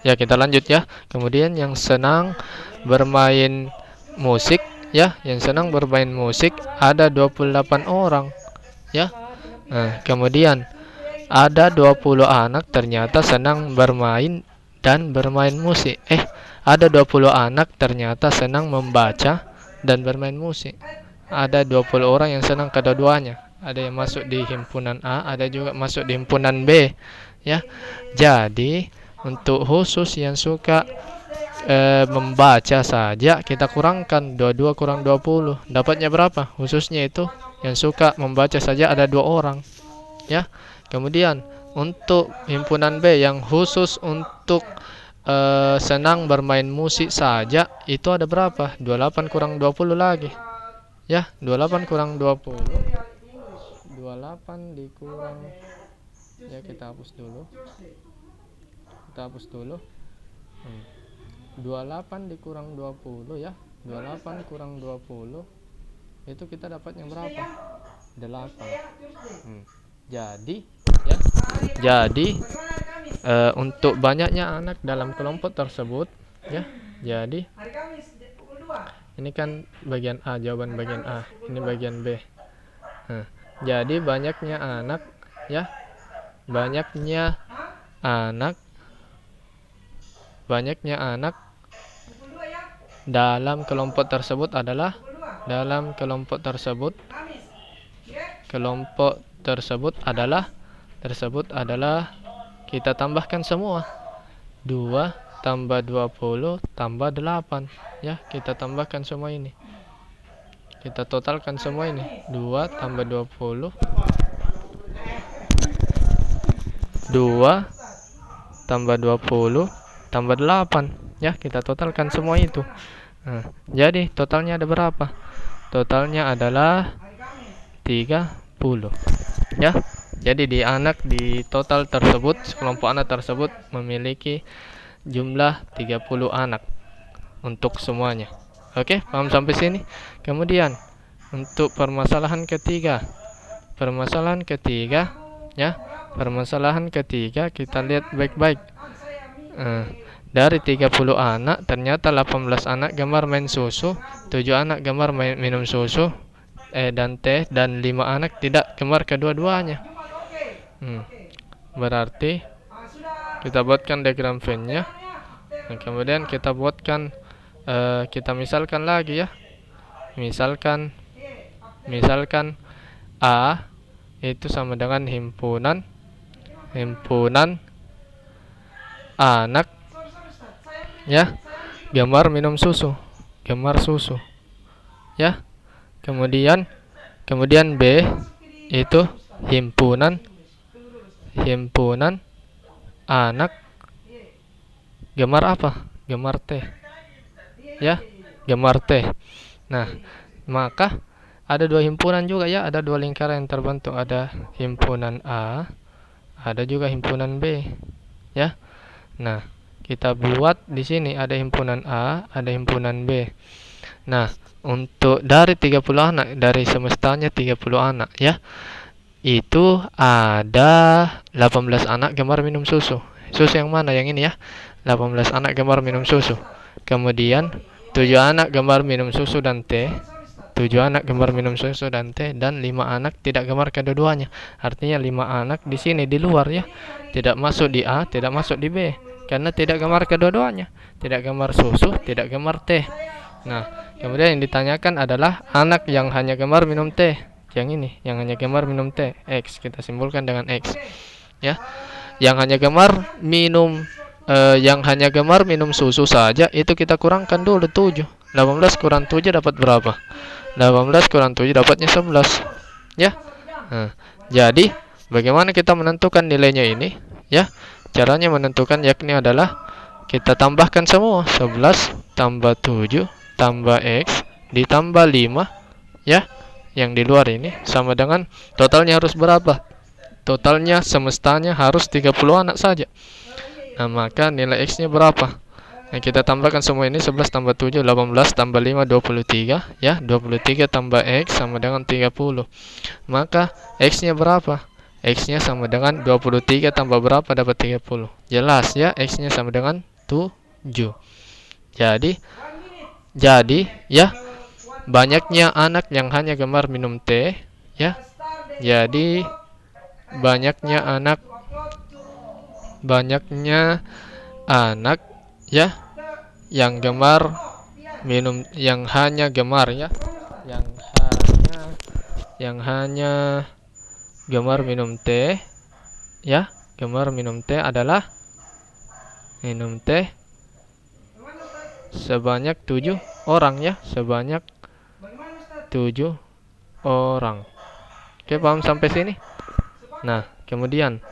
Ya, kita lanjut ya. Kemudian yang senang bermain musik ya, yang senang bermain musik ada 28 orang ya. Nah, kemudian ada 20 anak ternyata senang bermain dan bermain musik. Ada 20 anak ternyata senang membaca dan bermain musik. Ada 20 orang yang senang kedua-duanya. Ada yang masuk di himpunan A, ada juga masuk di himpunan B, ya. Jadi, untuk khusus yang suka membaca saja, kita kurangkan 22 kurang 20. Dapatnya berapa? Khususnya itu yang suka membaca saja ada 2 orang, ya. Kemudian untuk himpunan B yang khusus untuk senang bermain musik saja, itu ada berapa? 28 kurang 20 lagi. Ya, 28 kurang 20. 28 dikurang, ya kita hapus dulu. 28 dikurang 20 ya. 28 kurang 20 itu kita dapat yang berapa? 8. Jadi ya. Jadi untuk banyaknya anak dalam kelompok tersebut ya. Jadi ini kan bagian A, jawaban bagian A. Ini bagian B. Jadi banyaknya anak ya. Banyaknya anak dalam kelompok tersebut adalah kita tambahkan semua. 2 tambah 20 tambah 8 ya, kita tambahkan semua ini. Kita totalkan semua ini. 2 tambah 20 tambah 8 ya, kita totalkan semua itu. Jadi totalnya ada berapa? Totalnya adalah 30 ya. Jadi di total tersebut, sekelompok anak tersebut memiliki jumlah 30 anak untuk semuanya. Oke, paham sampai sini? Kemudian untuk permasalahan ketiga ya. Permasalahan ketiga kita lihat baik-baik. Dari 30 anak ternyata 18 anak gemar main susu, 7 anak gemar minum susu dan teh, dan 5 anak tidak gemar kedua-duanya. Berarti kita buatkan diagram Venn-nya. Kemudian kita buatkan kita misalkan lagi ya. Misalkan A itu sama dengan himpunan anak ya, gemar minum susu, ya. Kemudian B itu himpunan anak gemar apa? Gemar teh. Ya, gemar teh. Nah, maka ada 2 himpunan juga ya, ada 2 lingkaran yang terbentuk, ada himpunan A, ada juga himpunan B. Ya. Nah, kita buat di sini ada himpunan A, ada himpunan B. Nah, untuk dari 30 anak, dari semestanya 30 anak ya. Itu ada 18 anak gemar minum susu. Susu yang mana? Yang ini ya. 18 anak gemar minum susu. Kemudian 7 anak gemar minum susu dan teh. 7 anak gemar minum susu dan teh, dan 5 anak tidak gemar kedua-duanya. Artinya 5 anak di sini di luar ya. Tidak masuk di A, tidak masuk di B. Karena tidak gemar kedua-duanya. Tidak gemar susu, tidak gemar teh. Nah, kemudian yang ditanyakan adalah anak yang hanya gemar minum teh. Yang ini, yang hanya gemar minum teh, X. Kita simbolkan dengan X. Ya. Yang hanya gemar minum susu saja, itu kita kurangkan dulu 7. 18 kurang 7 dapat berapa? 18 kurang 7 dapatnya 11. Ya. Jadi bagaimana kita menentukan nilainya ini? Ya. Caranya menentukan yakni adalah kita tambahkan semua. 11 tambah 7 tambah X ditambah 5 ya. Yang di luar ini sama dengan totalnya harus berapa? Totalnya semestanya harus 30 anak saja. Nah, maka nilai X-nya berapa? Nah, kita tambahkan semua ini. 11 tambah 7 18 tambah 5 23 ya. 23 tambah X sama dengan 30. Maka X-nya berapa? X-nya sama dengan 23 tambah berapa dapat 30. Jelas ya, X-nya sama dengan 7. Jadi ya, banyaknya anak yang hanya gemar minum teh, ya. Jadi banyaknya anak ya yang gemar minum, yang hanya gemar ya, yang hanya gemar minum teh, ya. Gemar minum teh adalah minum teh sebanyak 7 orang ya, sebanyak 7 orang. Oke, paham sampai sini? Nah, kemudian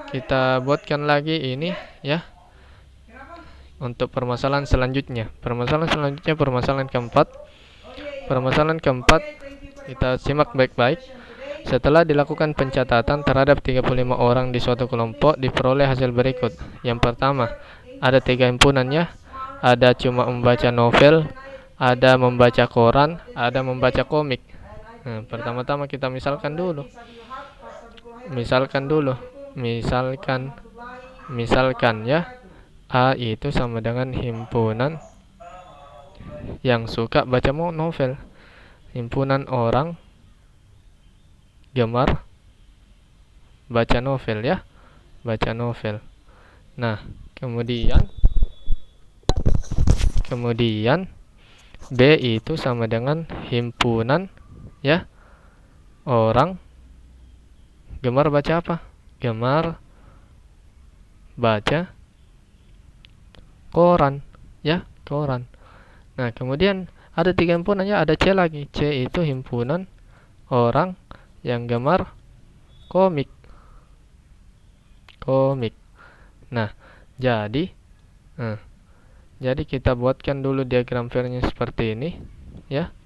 kita buatkan lagi ini ya, untuk permasalahan selanjutnya. Permasalahan keempat. Permasalahan keempat kita simak baik-baik. Setelah dilakukan pencatatan terhadap 35 orang di suatu kelompok, diperoleh hasil berikut. Yang pertama, ada 3 himpunannya. Ada cuma membaca novel, ada membaca koran, ada membaca komik. Nah, pertama-tama kita misalkan dulu. Misalkan ya, A itu sama dengan himpunan yang suka baca novel. Himpunan orang gemar baca novel ya, baca novel. Nah, kemudian B itu sama dengan himpunan ya, orang gemar baca apa? Gemar baca koran ya, koran. Nah, kemudian ada 3 himpunan ya, ada C lagi. C itu himpunan orang yang gemar komik. Nah, jadi kita buatkan dulu diagram Venn-nya seperti ini ya.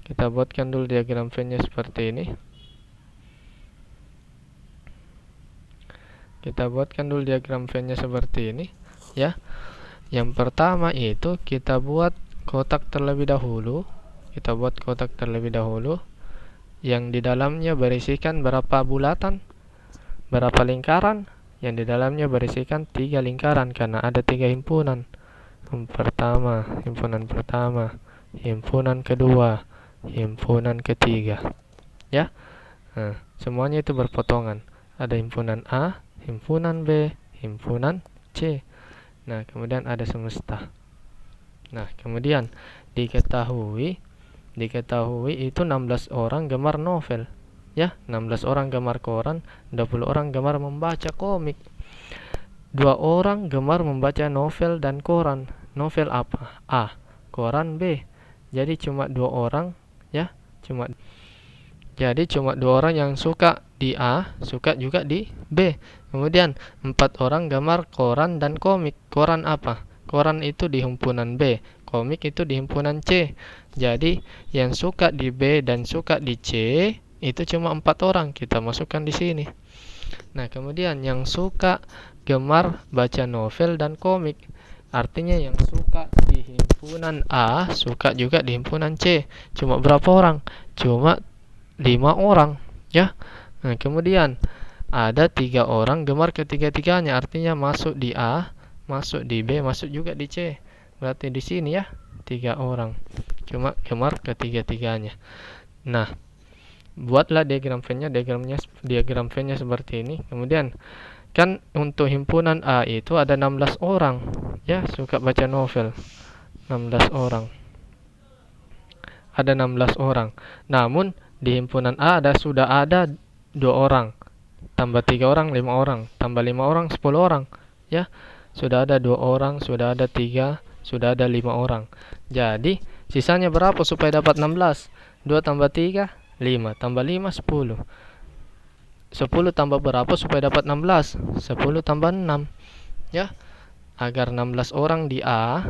Kita buatkan dulu diagram Venn-nya seperti ini. Ya. Yang pertama itu kita buat kotak terlebih dahulu. Yang di dalamnya berisikan berapa bulatan? Berapa lingkaran? Yang di dalamnya berisikan 3 lingkaran karena ada 3 himpunan. Himpunan pertama, himpunan kedua, himpunan ketiga. Ya. Nah, semuanya itu berpotongan. Ada himpunan A, himpunan B, himpunan C. Nah, kemudian ada semesta. Nah, kemudian diketahui itu 16 orang gemar novel. Ya, 16 orang gemar koran, 20 orang gemar membaca komik. 2 orang gemar membaca novel dan koran. Novel apa? A. Koran B. Jadi cuma 2 orang ya, cuma 2 orang yang suka di A, suka juga di B. Kemudian 4 orang gemar koran dan komik. Koran apa? Koran itu di himpunan B, komik itu di himpunan C. Jadi yang suka di B dan suka di C itu cuma 4 orang, kita masukkan di sini. Nah, kemudian yang suka gemar baca novel dan komik, artinya yang suka di himpunan A suka juga di himpunan C. Cuma berapa orang? Cuma 5 orang ya. Nah, kemudian ada 3 orang gemar ketiga-tiganya, artinya masuk di A, masuk di B, masuk juga di C. Berarti di sini ya 3 orang cuma gemar ketiga-tiganya. Nah, buatlah diagram Venn-nya seperti ini. Kemudian kan untuk himpunan A itu ada 16 orang ya, suka baca novel. 16 orang. Ada 16 orang. Namun di himpunan A sudah ada 2 orang. Tambah 3 orang, 5 orang. Tambah 5 orang, 10 orang. Ya, sudah ada 2 orang, sudah ada 3, sudah ada 5 orang. Jadi sisanya berapa supaya dapat 16? 2 tambah 3, 5. Tambah 5, 10. 10 tambah berapa supaya dapat 16? 10 tambah 6. Ya, agar 16 orang di A,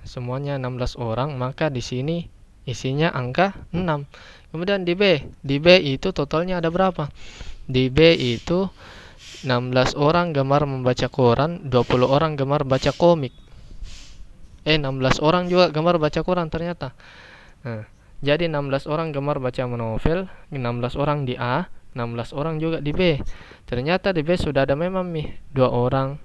semuanya 16 orang, maka di sini isinya angka 6. Kemudian di B itu totalnya ada berapa? Di B itu 16 orang gemar membaca koran, 20 orang gemar baca komik. 16 orang juga gemar baca koran ternyata. Nah, jadi 16 orang gemar baca novel, 16 orang di A, 16 orang juga di B. Ternyata di B sudah ada memang 2 orang